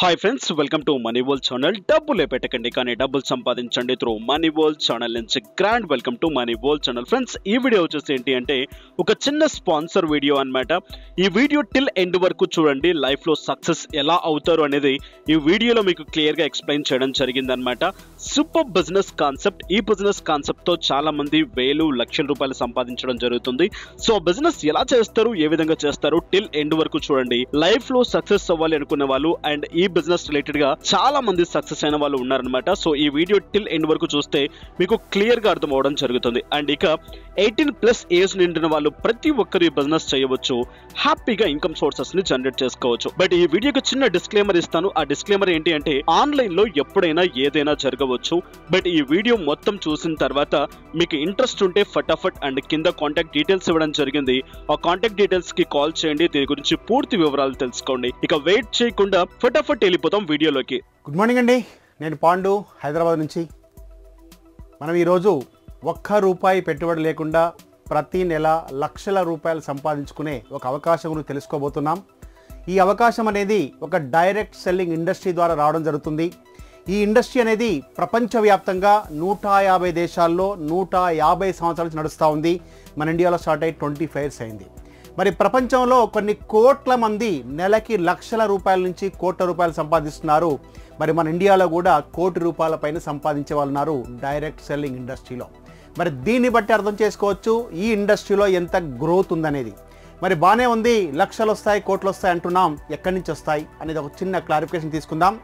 Hi friends, welcome to money world channel. డబ్బులే పెట్టకండి కానీ డబ్బులు సంపాదించండి త్రూ మనీ వరల్డ్ ఛానల్ నుంచి grand welcome to money world channel. Friends, ఈ వీడియో వచ్చేసి ఏంటి అంటే ఒక చిన్న స్పాన్సర్ వీడియో అన్నమాట. ఈ వీడియో టిల్ ఎండ్ వరకు చూడండి. లైఫ్ లో సక్సెస్ ఎలా అవుతారు అనేది ఈ వీడియోలో మీకు క్లియర్ గా ఎక్స్ప్లెయిన్ చేయడం జరిగిందనమాట. Super business concept. ఈ బిజినెస్ కాన్సెప్ట్ తో చాలా మంది వేలు లక్షల రూపాయలు సంపాదించడం జరుగుతుంది. సో బిజినెస్ ఎలా చేస్తారు, ఏ విధంగా చేస్తారు, టిల్ ఎండ్ వరకు చూడండి. లైఫ్ లో సక్సెస్ అవ్వాలి అనుకునే వాళ్ళు అండ్ ఈ బిజినెస్ రిలేటెడ్ గా చాలా మంది సక్సెస్ అయిన వాళ్ళు ఉన్నారనమాట. సో ఈ వీడియో టిల్ ఎండ్ వరకు చూస్తే మీకు క్లియర్ గా అర్థం అవడం జరుగుతుంది. అండ్ ఇక 18+ ఏజ్ నిండిన వాళ్ళు ప్రతి ఒక్కరు ఈ బిజినెస్ చేయవచ్చు. హ్యాపీగా ఇన్కమ్ సోర్సెస్ ని జనరేట్ చేసుకోవచ్చు. బట్ ఈ వీడియోకి చిన్న డిస్క్లైమర్ ఇస్తాను. ఆ డిస్క్లైమర్ ఏంటి అంటే ఆన్లైన్ లో ఎప్పుడైనా ఏదైనా జరగవచ్చు. బట్ ఈ వీడియో మొత్తం చూసిన తర్వాత మీకు ఇంట్రెస్ట్ ఉంటే ఫటాఫట్ అండ్ కింద కాంటాక్ట్ డీటెయిల్స్ ఇవ్వడం జరిగింది. ఆ కాంటాక్ట్ డీటెయిల్స్ కి కాల్ చేయండి. దీని గురించి పూర్తి వివరాలు తెలుసుకోండి. ఇక వెయిట్ చేయకుండా ఫటాఫట్ వెళ్ళిపోతాం వీడియోలోకి. గుడ్ మార్నింగ్ అండి, నేను పాండు హైదరాబాద్ నుంచి. మనం ఈరోజు ₹1 పెట్టుబడి లేకుండా ప్రతి నెల లక్షల రూపాయలు సంపాదించుకునే ఒక అవకాశం గురించి తెలుసుకోబోతున్నాం. ఈ అవకాశం అనేది ఒక డైరెక్ట్ సెల్లింగ్ ఇండస్ట్రీ ద్వారా రావడం జరుగుతుంది. ఈ ఇండస్ట్రీ అనేది ప్రపంచవ్యాప్తంగా 150 దేశాల్లో 150 సంవత్సరాల నుంచి నడుస్తూ ఉంది. మన ఇండియాలో స్టార్ట్ అయ్యి 25 years అయింది. మరి ప్రపంచంలో కొన్ని కోట్ల మంది నెలకి లక్షల రూపాయల నుంచి కోట్ల రూపాయలు సంపాదిస్తున్నారు. మరి మన ఇండియాలో కూడా ₹1,00,00,000 పైన సంపాదించే వాళ్ళు ఉన్నారు డైరెక్ట్ సెల్లింగ్ ఇండస్ట్రీలో. మరి దీన్ని బట్టి అర్థం చేసుకోవచ్చు ఈ ఇండస్ట్రీలో ఎంత గ్రోత్ ఉందనేది. మరి బాగానే ఉంది, లక్షలు వస్తాయి కోట్లు వస్తాయి అంటున్నాం, ఎక్కడి నుంచి వస్తాయి అనేది ఒక చిన్న క్లారిఫికేషన్ తీసుకుందాం.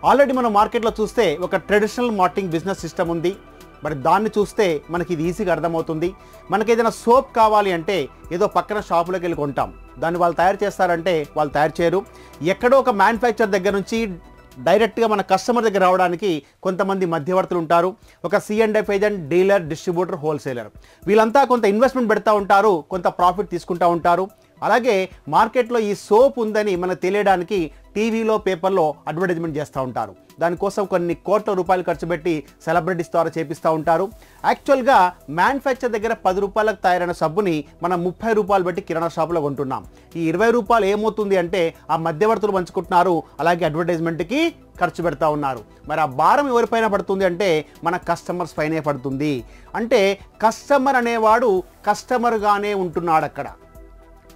ఆల్రెడీ మనం మార్కెట్లో చూస్తే ఒక ట్రెడిషనల్ మార్కెటింగ్ బిజినెస్ సిస్టమ్ ఉంది. మరి దాన్ని చూస్తే మనకి ఇది ఈజీగా అర్థమవుతుంది. మనకి ఏదైనా సోప్ కావాలి అంటే ఏదో పక్కన షాపులోకి వెళ్ళి కొంటాం. దాన్ని వాళ్ళు తయారు చేస్తారంటే వాళ్ళు తయారు చేయరు. ఎక్కడో ఒక మ్యానుఫ్యాక్చర్ దగ్గర నుంచి డైరెక్ట్గా మన కస్టమర్ దగ్గర రావడానికి కొంతమంది మధ్యవర్తులు ఉంటారు. ఒక C&F agent, dealer, distributor, wholesaler, వీళ్ళంతా కొంత ఇన్వెస్ట్మెంట్ పెడతా ఉంటారు, కొంత ప్రాఫిట్ తీసుకుంటూ ఉంటారు. అలాగే మార్కెట్లో ఈ సోప్ ఉందని మనకు తెలియడానికి టీవీలో, పేపర్లో అడ్వర్టైజ్మెంట్ చేస్తూ ఉంటారు. దానికోసం కొన్ని కోట్ల రూపాయలు ఖర్చు పెట్టి సెలబ్రిటీస్ ద్వారా చేపిస్తూ ఉంటారు. యాక్చువల్గా మ్యానుఫ్యాక్చర్ దగ్గర ₹10 తయారైన సబ్బుని మనం ₹30 పెట్టి కిరాణా షాపులో కొంటున్నాం. ఈ ₹20 ఏమవుతుంది అంటే ఆ మధ్యవర్తులు పంచుకుంటున్నారు, అలాగే అడ్వర్టైజ్మెంట్కి ఖర్చు పెడతా ఉన్నారు. మరి ఆ భారం ఎవరిపైన పడుతుంది అంటే మన కస్టమర్స్ పైనే పడుతుంది. అంటే కస్టమర్ అనేవాడు కస్టమర్గానే ఉంటున్నాడు అక్కడ.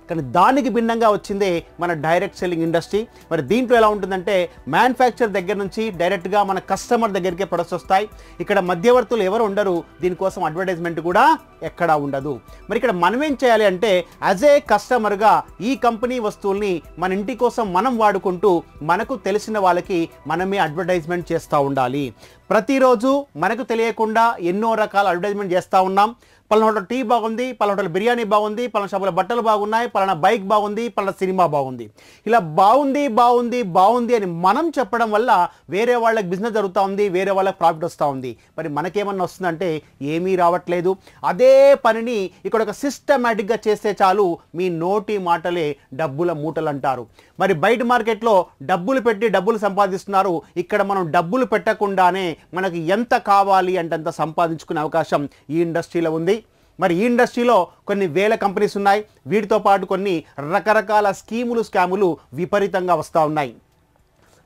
కానీ దానికి భిన్నంగా వచ్చిందే మన డైరెక్ట్ సెల్లింగ్ ఇండస్ట్రీ. మరి దీంట్లో ఎలా ఉంటుందంటే మ్యానుఫ్యాక్చర్ దగ్గర నుంచి డైరెక్ట్గా మన కస్టమర్ దగ్గరికే ప్రొడక్ట్స్ వస్తాయి. ఇక్కడ మధ్యవర్తులు ఎవరు ఉండరు, దీనికోసం అడ్వర్టైజ్మెంట్ కూడా ఎక్కడా ఉండదు. మరి ఇక్కడ మనం ఏం చేయాలి అంటే యాజ్ ఏ కస్టమర్గా ఈ కంపెనీ వస్తువుల్ని మన ఇంటి కోసం మనం వాడుకుంటూ మనకు తెలిసిన వాళ్ళకి మనమే అడ్వర్టైజ్మెంట్ చేస్తూ ఉండాలి. ప్రతిరోజు మనకు తెలియకుండా ఎన్నో రకాల అడ్వర్టైజ్మెంట్ చేస్తూ ఉన్నాం. పలానా హోటల్ టీ బాగుంది, పలానా హోటల్ బిర్యానీ బాగుంది, పలానా షాపులో బట్టలు బాగున్నాయి, పలానా బైక్ బాగుంది, పలానా సినిమా బాగుంది. ఇలా బాగుంది బాగుంది బాగుంది అని మనం చెప్పడం వల్ల వేరే వాళ్ళకి బిజినెస్ జరుగుతూ ఉంది, వేరే వాళ్ళకి ప్రాఫిట్ వస్తూ ఉంది. మరి మనకేమన్నా వస్తుందంటే ఏమీ రావట్లేదు. అదే పనిని ఇక్కడ ఒక సిస్టమేటిక్గా చేస్తే చాలు, మీ నోటి మాటలే డబ్బుల మూటలు అంటారు. మరి బయట మార్కెట్లో డబ్బులు పెట్టి డబ్బులు సంపాదిస్తున్నారు. ఇక్కడ మనం డబ్బులు పెట్టకుండానే మనకి ఎంత కావాలి అంటే అంత సంపాదించుకునే అవకాశం ఈ ఇండస్ట్రీలో ఉంది. మరి ఈ ఇండస్ట్రీలో కొన్ని వేల కంపెనీస్ ఉన్నాయి. వీటితో పాటు కొన్ని రకరకాల స్కాములు విపరీతంగా వస్తూ ఉన్నాయి.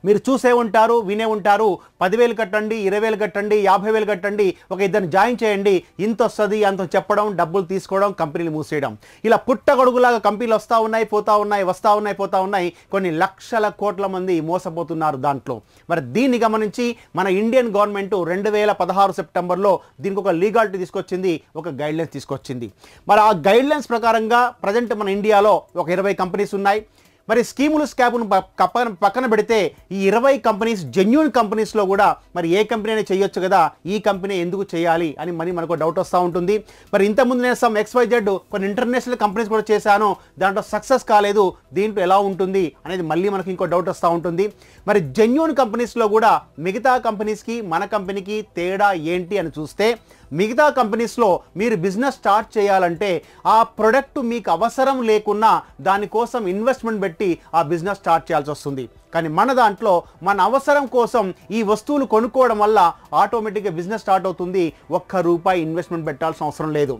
మీరు చూసే ఉంటారు, వినే ఉంటారు. 10,000 కట్టండి, 20,000 కట్టండి, 50,000 కట్టండి, ఒక ఇద్దరిని జాయిన్ చేయండి, ఇంత వస్తుంది అంత చెప్పడం, డబ్బులు తీసుకోవడం, కంపెనీలు మూసేయడం. ఇలా పుట్టగొడుగులాగా కంపెనీలు వస్తూ ఉన్నాయి, పోతూ ఉన్నాయి, వస్తూ ఉన్నాయి, పోతూ ఉన్నాయి. కొన్ని లక్షల కోట్ల మంది మోసపోతున్నారు దాంట్లో. మరి దీన్ని గమనించి మన ఇండియన్ గవర్నమెంట్ 2016 సెప్టెంబర్లో దీనికి ఒక లీగాలిటీ తీసుకొచ్చింది, ఒక గైడ్లైన్స్ తీసుకొచ్చింది. మరి ఆ గైడ్లైన్స్ ప్రకారంగా ప్రజెంట్ మన ఇండియాలో ఒక 20 కంపెనీస్ ఉన్నాయి. మరి స్కామును పక్కన పెడితే ఈ 20 కంపెనీస్ జెన్యూన్ కంపెనీస్లో కూడా మరి ఏ కంపెనీ అయినా చేయొచ్చు కదా, ఈ కంపెనీ ఎందుకు చేయాలి అని మనకు డౌట్ వస్తూ ఉంటుంది. మరి ఇంతకుముందు నేను సమ్ XYZ కొన్ని ఇంటర్నేషనల్ కంపెనీస్ కూడా చేశాను, దాంట్లో సక్సెస్ కాలేదు, దీంట్లో ఎలా ఉంటుంది అనేది మళ్ళీ మనకి ఇంకో డౌట్ వస్తూ ఉంటుంది. మరి జెన్యూన్ కంపెనీస్లో కూడా మిగతా కంపెనీస్కి మన కంపెనీకి తేడా ఏంటి అని చూస్తే మిగతా కంపెనీస్లో మీరు బిజినెస్ స్టార్ట్ చేయాలంటే ఆ ప్రొడక్ట్ మీకు అవసరం లేకున్నా దానికోసం ఇన్వెస్ట్మెంట్ పెట్టి ఆ బిజినెస్ స్టార్ట్ చేయాల్సి వస్తుంది. కానీ మన దాంట్లో మన అవసరం కోసం ఈ వస్తువులు కొనుక్కోవడం వల్ల ఆటోమేటిక్గా బిజినెస్ స్టార్ట్ అవుతుంది. ₹1 ఇన్వెస్ట్మెంట్ పెట్టాల్సిన అవసరం లేదు.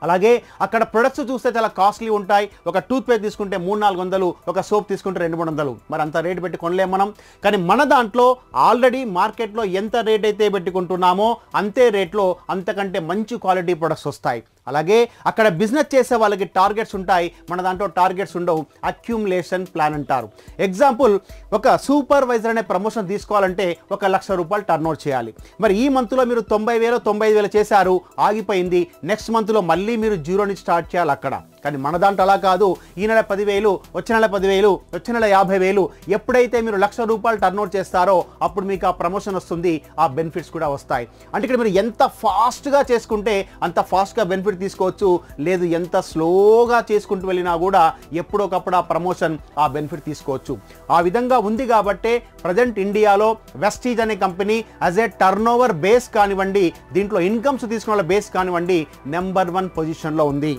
అలాగే అక్కడ ప్రొడక్ట్స్ చూస్తే చాలా కాస్ట్లీ ఉంటాయి. ఒక టూత్ పేస్ట్ తీసుకుంటే 300-400, ఒక సోప్ తీసుకుంటే 200-300, మరి అంత రేటు పెట్టి కొనలేం మనం. కానీ మన దాంట్లో ఆల్రెడీ మార్కెట్లో ఎంత రేట్ అయితే పెట్టుకుంటున్నామో అంతే రేట్లో అంతకంటే మంచి క్వాలిటీ ప్రొడక్ట్స్ వస్తాయి. అలాగే అక్కడ బిజినెస్ చేసే వాళ్ళకి టార్గెట్స్ ఉంటాయి, మన దాంట్లో టార్గెట్స్ ఉండవు. అక్యూములేషన్ ప్లాన్ అంటారు. ఎగ్జాంపుల్, ఒక సూపర్వైజర్ అనే ప్రమోషన్ తీసుకోవాలంటే 1 లక్ష రూపాయలు టర్న్ ఓవర్ చేయాలి. మరి ఈ మంత్లో మీరు 90,000 95,000 చేశారు, ఆగిపోయింది. నెక్స్ట్ మంత్లో మళ్ళీ మీరు జీరో నుంచి స్టార్ట్ చేయాలి అక్కడ. కానీ మన దాంట్లో అలా కాదు. ఈ నెల 10,000, వచ్చే నెల 10,000, వచ్చే నెల 50,000. ఎప్పుడైతే మీరు 1 లక్ష రూపాయలు టర్న్ ఓవర్ చేస్తారో అప్పుడు మీకు ఆ ప్రమోషన్ వస్తుంది, ఆ బెనిఫిట్స్ కూడా వస్తాయి. అంటే ఇక్కడ మీరు ఎంత ఫాస్ట్గా చేసుకుంటే అంత ఫాస్ట్గా బెనిఫిట్ తీసుకోవచ్చు. లేదు, ఎంత స్లోగా చేసుకుంటూ వెళ్ళినా కూడా ఎప్పుడొకప్పుడు ఆ ప్రమోషన్, ఆ బెనిఫిట్ తీసుకోవచ్చు. ఆ విధంగా ఉంది కాబట్టే ప్రజెంట్ ఇండియాలో వెస్టీజ్ అనే company as a turn over base కానివ్వండి, దీంట్లో ఇన్కమ్స్ తీసుకున్న వాళ్ళ బేస్ కానివ్వండి, నెంబర్ 1 పొజిషన్లో ఉంది.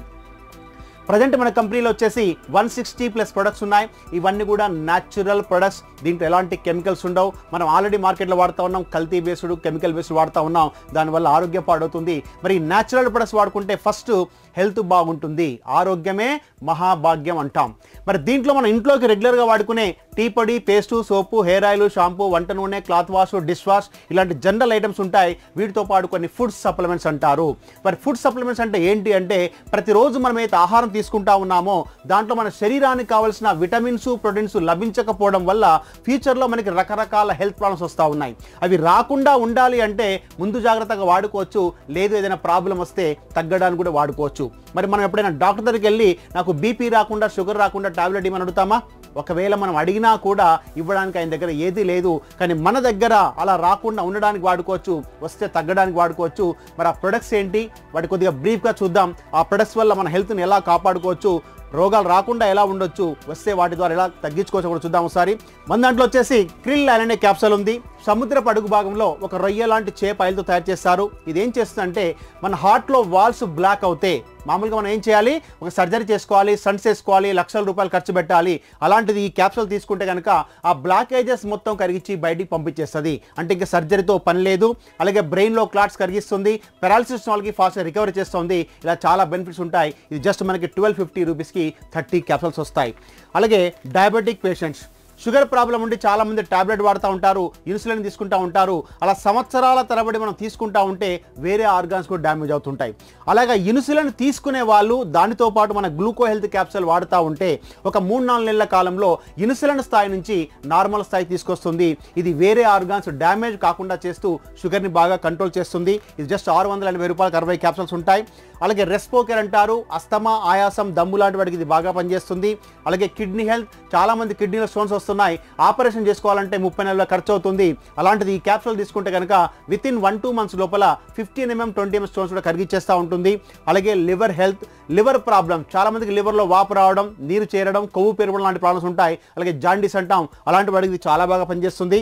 ప్రజెంట్ మన కంపెనీలో వచ్చేసి 160+ ప్రొడక్ట్స్ ఉన్నాయి. ఇవన్నీ కూడా న్యాచురల్ ప్రొడక్ట్స్, దీంట్లో ఎలాంటి కెమికల్స్ ఉండవు. మనం ఆల్రెడీ మార్కెట్లో వాడుతూ ఉన్నాం కల్తీ బేస్డ్, కెమికల్ బేస్డ్ వాడుతూ ఉన్నాం, దానివల్ల ఆరోగ్యం పాడవుతుంది. మరి న్యాచురల్ ప్రొడక్ట్స్ వాడుకుంటే ఫస్ట్ హెల్త్ బాగుంటుంది, ఆరోగ్యమే మహాభాగ్యం అంటాం. మరి దీంట్లో మనం ఇంట్లోకి రెగ్యులర్గా వాడుకునే టీ పొడి, పేస్టు, సోపు, హెయిర్ ఆయిల్, షాంపూ, వంట నూనె, క్లాత్ వాష్, డిష్ వాష్, ఇలాంటి జనరల్ ఐటమ్స్ ఉంటాయి. వీటితో పాటు కొన్ని ఫుడ్ సప్లిమెంట్స్ అంటారు. మరి ఫుడ్ సప్లిమెంట్స్ అంటే ఏంటి అంటే, ప్రతిరోజు మనం అయితే ఆహారం తీసుకుంటా ఉన్నామో దాంట్లో మన శరీరానికి కావాల్సిన విటమిన్స్, ప్రోటీన్స్ లభించకపోవడం వల్ల ఫ్యూచర్లో మనకి రకరకాల హెల్త్ ప్రాబ్లమ్స్ వస్తూ ఉన్నాయి. అవి రాకుండా ఉండాలి అంటే ముందు జాగ్రత్తగా వాడుకోవచ్చు. లేదు, ఏదైనా ప్రాబ్లం వస్తే తగ్గడానికి కూడా వాడుకోవచ్చు. మరి మనం ఎప్పుడైనా డాక్టర్ దగ్గరికి వెళ్ళి నాకు బీపీ రాకుండా, షుగర్ రాకుండా టాబ్లెట్ ఇవ్వమని అడుగుతామా? ఒకవేళ మనం అడిగినా కూడా ఇవ్వడానికి ఆయన దగ్గర ఏదీ లేదు. కానీ మన దగ్గర అలా రాకుండా ఉండడానికి వాడుకోవచ్చు, వస్తే తగ్గడానికి వాడుకోవచ్చు. మరి ఆ ప్రొడక్ట్స్ ఏంటి, వాటి కొద్దిగా బ్రీఫ్గా చూద్దాం. ఆ ప్రొడక్ట్స్ వల్ల మన హెల్త్ని ఎలా కాపాడుకోవచ్చు, రోగాలు రాకుండా ఎలా ఉండొచ్చు, వస్తే వాటి ద్వారా ఎలా తగ్గించుకోవచ్చు కూడా చూద్దాం ఒకసారి. మన దాంట్లో వచ్చేసి క్రిల్ అనే క్యాప్సూల్ ఉంది. సముద్రపు అడుగు భాగంలో ఒక రొయ్య లాంటి చేప ఆయిల్తో తయారు చేస్తారు. ఇది ఏం చేస్తుందంటే, మన హార్ట్లో వాల్స్ బ్లాక్ అవుతే మామూలుగా మనం ఏం చేయాలి, ఒక సర్జరీ చేసుకోవాలి, స్టంట్స్ వేసుకోవాలి, లక్షల రూపాయలు ఖర్చు పెట్టాలి. అలాంటిది ఈ క్యాప్సూల్ తీసుకుంటే కనుక ఆ బ్లాకేజెస్ మొత్తం కరిగించి బయటికి పంపించేస్తుంది. అంటే ఇంకా సర్జరీతో పని లేదు. అలాగే బ్రెయిన్లో క్లాట్స్ కరిగిస్తుంది, పెరాలసిస్ వాళ్ళకి ఫాస్ట్గా రికవరీ చేస్తుంది. ఇలా చాలా బెనిఫిట్స్ ఉంటాయి. ఇది జస్ట్ మనకి 1250 రూపీస్కి 30 క్యాప్సూల్స్ వస్తాయి. అలాగే డయాబెటిక్ పేషెంట్స్, షుగర్ ప్రాబ్లం ఉండి చాలామంది టాబ్లెట్ వాడుతూ ఉంటారు, ఇన్సులిన్ తీసుకుంటూ ఉంటారు. అలా సంవత్సరాల తరబడి మనం తీసుకుంటూ ఉంటే వేరే ఆర్గాన్స్ కూడా డ్యామేజ్ అవుతుంటాయి. అలాగే ఇన్సులిన్ తీసుకునే వాళ్ళు దానితో పాటు మన గ్లూకో హెల్త్ క్యాప్సూల్ వాడుతూ ఉంటే ఒక 3-4 నెలల కాలంలో ఇన్సులిన్ స్థాయి నుంచి నార్మల్ స్థాయి తీసుకొస్తుంది. ఇది వేరే ఆర్గాన్స్ డ్యామేజ్ కాకుండా చేస్తూ షుగర్ని బాగా కంట్రోల్ చేస్తుంది. ఇది జస్ట్ 680 రూపాయలకు 60 క్యాప్సూల్స్ ఉంటాయి. అలాగే రెస్పోకేర్ అంటారు, అస్తమా, ఆయాసం, దమ్ము లాంటి వాటికి ఇది బాగా పనిచేస్తుంది. అలాగే కిడ్నీ హెల్త్, చాలామంది కిడ్నీలో స్టోన్స్ వస్తున్నాయి, ఆపరేషన్ చేసుకోవాలంటే 30 నెలల ఖర్చు అవుతుంది. అలాంటిది ఈ క్యాప్సూల్ తీసుకుంటే కనుక వితిన్ 1-2 మంత్స్ లోపల 15 mm 20 mm స్టోన్స్ కూడా కరిగిచ్చేస్తూ ఉంటుంది. అలాగే లివర్ హెల్త్, లివర్ ప్రాబ్లం, చాలామందికి లివర్లో వాపు రావడం, నీరు చేరడం, కొవ్వు పెరగడం లాంటి ప్రాబ్లమ్స్ ఉంటాయి. అలాగే జాండీస్ అంటాం, అలాంటి వాటికి ఇది చాలా బాగా పనిచేస్తుంది.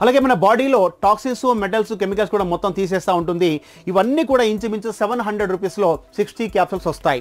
అలాగే మన బాడీలో టాక్సిన్స్, మెటల్స్, కెమికల్స్ కూడా మొత్తం తీసేస్తూ ఉంటుంది. ఇవన్నీ కూడా ఇంచుమించు 700 రూపీస్లో 60 క్యాప్సూల్స్ వస్తాయి.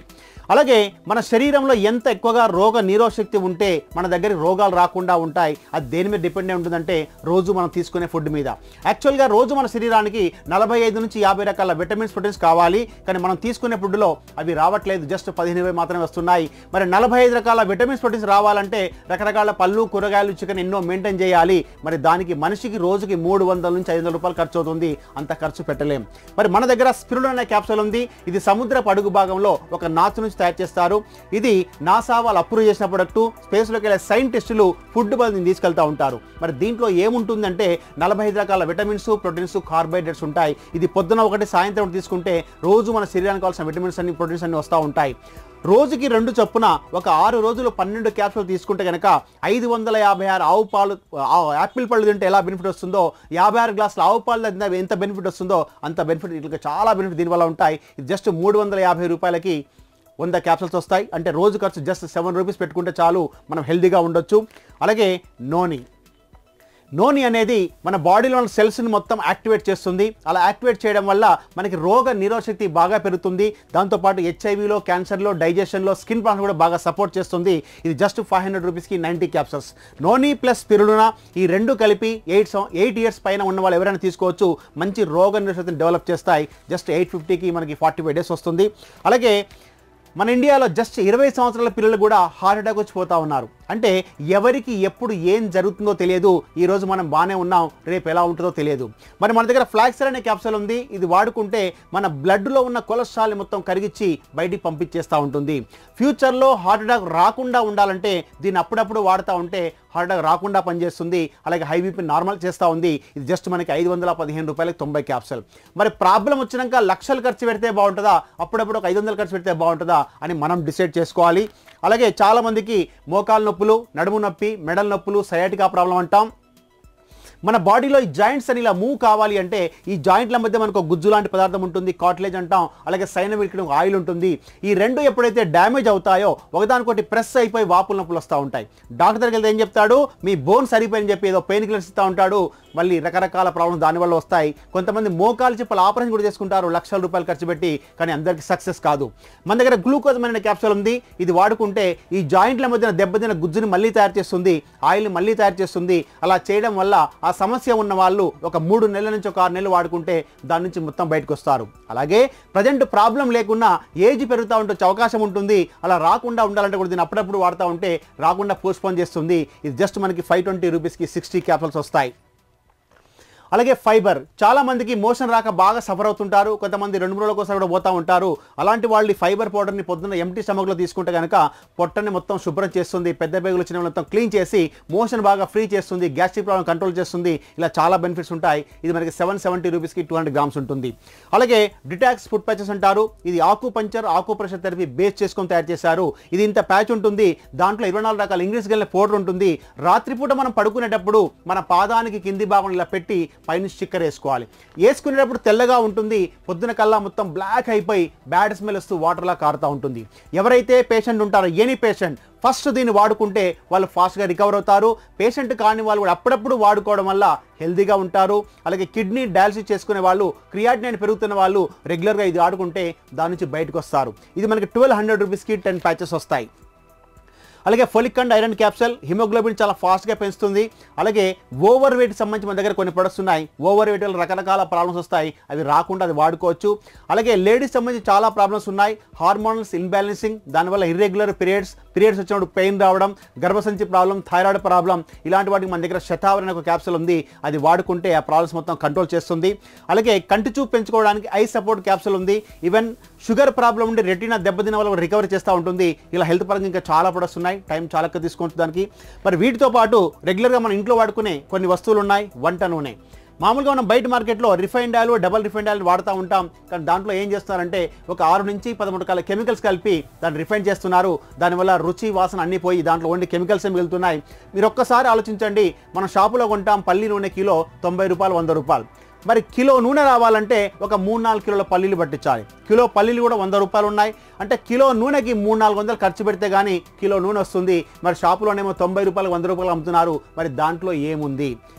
అలాగే మన శరీరంలో ఎంత ఎక్కువగా రోగ నిరోధశక్తి ఉంటే మన దగ్గర రోగాలు రాకుండా ఉంటాయి. అది దేని మీద డిపెండ్ అయి ఉంటుందంటే రోజు మనం తీసుకునే ఫుడ్ మీద. యాక్చువల్గా రోజు మన శరీరానికి 45 నుంచి 50 రకాల విటమిన్స్, ప్రోటీన్స్ కావాలి. కానీ మనం తీసుకునే ఫుడ్లో అవి రావట్లేదు, జస్ట్ 15-20 మాత్రమే వస్తున్నాయి. మరి 45 రకాల విటమిన్స్, ప్రోటీన్స్ రావాలంటే రకరకాల పళ్ళు, కూరగాయలు, చికెన్ ఎన్నో మెయింటైన్ చేయాలి. మరి దానికి మనిషికి రోజుకి 300 నుంచి 500 రూపాయలు ఖర్చు అవుతుంది. అంత ఖర్చు పెట్టలేం. మరి మన దగ్గర స్పిరులినా అనే క్యాప్సూల్ ఉంది. ఇది సముద్రపు అడుగు భాగంలో ఒక నాచు నుంచి తయారు చేస్తారు. ఇది నాసా వాళ్ళు అప్రూవ్ చేసిన ప్రొడక్ట్. స్పేస్లోకి వెళ్ళే సైంటిస్టులు ఫుడ్ బదులు తీసుకెళ్తూ ఉంటారు. మరి దీంట్లో ఏముంటుందంటే 45 రకాల విటమిన్స్, ప్రోటీన్స్, కార్బోహైడ్రేట్స్ ఉంటాయి. ఇది పొద్దున ఒకటి, సాయంత్రం తీసుకుంటే రోజు మన శరీరానికి కావాల్సిన విటమిన్స్ అన్ని, ప్రోటీన్స్ అన్ని వస్తూ ఉంటాయి. రోజుకి 2 చొప్పున ఒక 6 రోజులు 12 క్యాప్సూల్ తీసుకుంటే కనుక 556 ఆవు పాలు, యాపిల్ పళ్ళు తింటే ఎలా బెనిఫిట్ వస్తుందో, 56 గ్లాసుల ఆవు పాలు ఎంత బెనిఫిట్ వస్తుందో అంత బెనిఫిట్, ఇట్లా చాలా బెనిఫిట్ దీనివల్ల ఉంటాయి. ఇది జస్ట్ 350 రూపాయలకి 100 క్యాప్సూల్స్ వస్తాయి. అంటే రోజు ఖర్చు జస్ట్ 7 రూపీస్ పెట్టుకుంటే చాలు, మనం హెల్తీగా ఉండొచ్చు. అలాగే నోని, నోని అనేది మన బాడీలో ఉన్న సెల్స్ని మొత్తం యాక్టివేట్ చేస్తుంది. అలా యాక్టివేట్ చేయడం వల్ల మనకి రోగ నిరోధశక్తి బాగా పెరుగుతుంది. దాంతోపాటు హెచ్ఐవిలో, క్యాన్సర్లో, డైజెషన్లో, స్కిన్ ప్రాబ్లమ్స్ కూడా బాగా సపోర్ట్ చేస్తుంది. ఇది జస్ట్ 500 రూపీస్కి 90 క్యాప్సూల్స్. నోని ప్లస్ స్పిరులినా ఈ రెండు కలిపి 8 ఇయర్స్ పైన ఉన్న వాళ్ళు ఎవరైనా తీసుకోవచ్చు. మంచి రోగ నిరోధశక్తిని డెవలప్ చేస్తాయి. జస్ట్ 850కి మనకి 45 డేస్ వస్తుంది. అలాగే మన ఇండియాలో జస్ట్ 20 సంవత్సరాల పిల్లలు కూడా హార్ట్ అటాక్ వచ్చి పోతా ఉన్నారు. అంటే ఎవరికి ఎప్పుడు ఏం జరుగుతుందో తెలియదు. ఈరోజు మనం బాగానే ఉన్నాం, రేపు ఎలా ఉంటుందో తెలియదు. మరి మన దగ్గర ఫ్లాక్సెల్ అనే క్యాప్సూల్ ఉంది. ఇది వాడుకుంటే మన బ్లడ్లో ఉన్న కొలెస్ట్రాల్ని మొత్తం కరిగించి బయటికి పంపించేస్తూ ఉంటుంది. ఫ్యూచర్లో హార్ట్ అటాక్ రాకుండా ఉండాలంటే దీన్ని అప్పుడప్పుడు వాడుతూ ఉంటే హార్ట్ అటాక్ రాకుండా పనిచేస్తుంది. అలాగే హై బీపీ నార్మల్ చేస్తూ ఉంది. ఇది జస్ట్ మనకి 515 రూపాయలకి 90 క్యాప్సూల్. మరి ప్రాబ్లం వచ్చినాక లక్షలు ఖర్చు పెడితే బాగుంటుందా, అప్పుడప్పుడు ఒక 500 ఖర్చు పెడితే బాగుంటుందా అని మనం డిసైడ్ చేసుకోవాలి. అలాగే చాలామందికి మోకాలు నొప్పులు, నడుము నొప్పి, మెడల నొప్పులు, సయాటికా ప్రాబ్లం అంటాం. మన బాడీలో ఈ జాయింట్స్ అని ఇలా మూవ్ కావాలి అంటే ఈ జాయింట్ల మధ్య మనకు గుజ్జు లాంటి పదార్థం ఉంటుంది, కార్టిలేజ్ అంటాం. అలాగే సైనమిక్ ఆయిల్ ఉంటుంది. ఈ రెండు ఎప్పుడైతే డ్యామేజ్ అవుతాయో ఒకదానికొకటి ప్రెస్ అయిపోయి వాపుల నొప్పులు వస్తూ ఉంటాయి. డాక్టర్ దగ్గరికి వెళ్తే ఏం చెప్తాడు, మీ బోన్ సరిపోయిందని చెప్పి ఏదో పెయిన్ కిల్లర్స్ ఇస్తూ ఉంటాడు. మళ్ళీ రకరకాల ప్రాబ్లమ్స్ దానివల్ల వస్తాయి. కొంతమంది మోకాలు చిప్పల ఆపరేషన్ కూడా చేసుకుంటారు లక్షల రూపాయలు ఖర్చు పెట్టి, కానీ అందరికీ సక్సెస్ కాదు. మన దగ్గర గ్లూకోజ్ అనే క్యాప్సూల్ ఉంది. ఇది వాడుకుంటే ఈ జాయింట్ల మధ్యన దెబ్బతిన గుజ్జుని మళ్ళీ తయారు చేస్తుంది, ఆయిల్ని మళ్ళీ తయారు చేస్తుంది. అలా చేయడం వల్ల ఆ సమస్య ఉన్న వాళ్ళు ఒక 3 నెలల నుంచి ఒక 6 నెలలు వాడుకుంటే దాని నుంచి మొత్తం బయటకు వస్తారు. అలాగే ప్రజెంట్ ప్రాబ్లం లేకున్నా ఏజ్ పెరుగుతూ ఉంటే అవకాశం ఉంటుంది. అలా రాకుండా ఉండాలంటే కూడా దీన్ని అప్పుడప్పుడు వాడుతూ ఉంటే రాకుండా పోస్ట్పోన్ చేస్తుంది. ఇది జస్ట్ మనకి 520 రూపీస్కి 60 క్యాప్సూల్స్ వస్తాయి. అలాగే ఫైబర్, చాలా మందికి మోషన్ రాక బాగా సఫర్ అవుతుంటారు. కొంతమంది 2-3 రోజుల కోసం కూడా పోతూ ఉంటారు. అలాంటి వాళ్ళు ఫైబర్ పౌడర్ని పొద్దున్న ఎంటీ స్టమక్లో తీసుకుంటే కనుక పొట్టని మొత్తం శుభ్రం చేస్తుంది, పెద్ద పేగులు వచ్చిన మొత్తం క్లీన్ చేసి మోషన్ బాగా ఫ్రీ చేస్తుంది, గ్యాస్ట్రిక్ ప్రాబ్లం కంట్రోల్ చేస్తుంది. ఇలా చాలా బెనిఫిట్స్ ఉంటాయి. ఇది మనకి 770 రూపీస్కి 200 గ్రామ్స్ ఉంటుంది. అలాగే డిటాక్స్ ఫుడ్ ప్యాచెస్ అంటారు. ఇది ఆకుపంచర్, ఆకుప్రెషర్ థెరపీ బేస్ చేసుకొని తయారు చేశారు. ఇది ఇంత ప్యాచ్ ఉంటుంది. దాంట్లో 24 రకాల ఇంగ్రీడియంట్స్ కలిగిన పౌడర్ ఉంటుంది. రాత్రిపూట మనం పడుకునేటప్పుడు మన పాదానికి కింది భాగం ఇలా పెట్టి పైన స్టిక్కర్ వేసుకోవాలి. వేసుకునేటప్పుడు తెల్లగా ఉంటుంది, పొద్దున కల్లా మొత్తం బ్లాక్ అయిపోయి బ్యాడ్ స్మెల్ వస్తూ వాటర్లా కారుతూ ఉంటుంది. ఎవరైతే పేషెంట్ ఉంటారో, ఎనీ పేషెంట్ ఫస్ట్ దీన్ని వాడుకుంటే వాళ్ళు ఫాస్ట్గా రికవర్ అవుతారు. పేషెంట్ కాని వాళ్ళు కూడా అప్పుడప్పుడు వాడుకోవడం వల్ల హెల్తీగా ఉంటారు. అలాగే కిడ్నీ డయాలసిస్ చేసుకునే వాళ్ళు, క్రియాటినైన్ పెరుగుతున్న వాళ్ళు రెగ్యులర్గా ఇది వాడుకుంటే దాని నుంచి బయటకు వస్తారు. ఇది మనకి 1200 రూపీస్కి 10 ప్యాచెస్ వస్తాయి. అలాగే folic and iron capsule haemoglobin చాలా ఫాస్ట్గా పెంచుతుంది. అలాగే ఓవర్ వెయిట్ సంబంధించి మన దగ్గర కొన్ని ప్రొడక్ట్స్ ఉన్నాయి. ఓవర్ వెయిట్ వల్ల రకరకాల ప్రాబ్లమ్స్ వస్తాయి, అవి రాకుండా అది వాడుకోవచ్చు. అలాగే లేడీస్ సంబంధించి చాలా ప్రాబ్లమ్స్ ఉన్నాయి. హార్మోనల్స్ ఇన్బ్యాలెన్సింగ్, దానివల్ల ఇర్రెగ్యులర్ పీరియడ్స్ వచ్చినప్పుడు పెయిన్ రావడం, గర్భసంచి ప్రాబ్లం, థైరాయిడ్ ప్రాబ్లం, ఇలాంటి వాటికి మన దగ్గర శతావరి అనే ఒక క్యాప్సూల్ ఉంది. అది వాడుకుంటే ఆ ప్రాబ్లమ్స్ మొత్తం కంట్రోల్ చేస్తుంది. అలాగే కంటి చూపు పెంచుకోవడానికి ఐ సపోర్ట్ క్యాప్సూల్ ఉంది. ఈవెన్ షుగర్ ప్రాబ్లం ఉండి రెటీనా దెబ్బతిన వల్ల రికవరీ చేస్తూ ఉంటుంది. ఇలా హెల్త్ పరంగా ఇంకా చాలా ప్రొడక్ట్స్ ఉన్నాయి. టైం చాలా ఎక్కువ తీసుకుంటుంది దానికి. మరి వీటితో పాటు రెగ్యులర్గా మనం ఇంట్లో వాడుకునే కొన్ని వస్తువులు ఉన్నాయి. వంట నూనె, మామూలుగా మనం బయట మార్కెట్లో refined oil, double refined oil వాడుతూ ఉంటాం. కానీ దాంట్లో ఏం చేస్తున్నారంటే ఒక 6 నుంచి 13 రకాల కెమికల్స్ కలిపి దాన్ని రిఫైన్ చేస్తున్నారు. దానివల్ల రుచి, వాసన అన్నీ పోయి దాంట్లో ఓన్లీ కెమికల్స్ మిగులుతున్నాయి. మీరు ఒక్కసారి ఆలోచించండి, మనం షాపులో కొంటాం పల్లి నూనె కిలో 90 రూపాయలు, 100 రూపాయలు. మరి కిలో నూనె రావాలంటే ఒక 3-4 కిలోల పల్లీలు పట్టించాలి. కిలో పల్లీలు కూడా 100 రూపాయలు ఉన్నాయి. అంటే కిలో నూనెకి 300-400 ఖర్చు పెడితే కానీ కిలో నూనె వస్తుంది. మరి షాపులోనేమో 90 రూపాయలు, 100 రూపాయలు అమ్ముతున్నారు. మరి దాంట్లో ఏముంది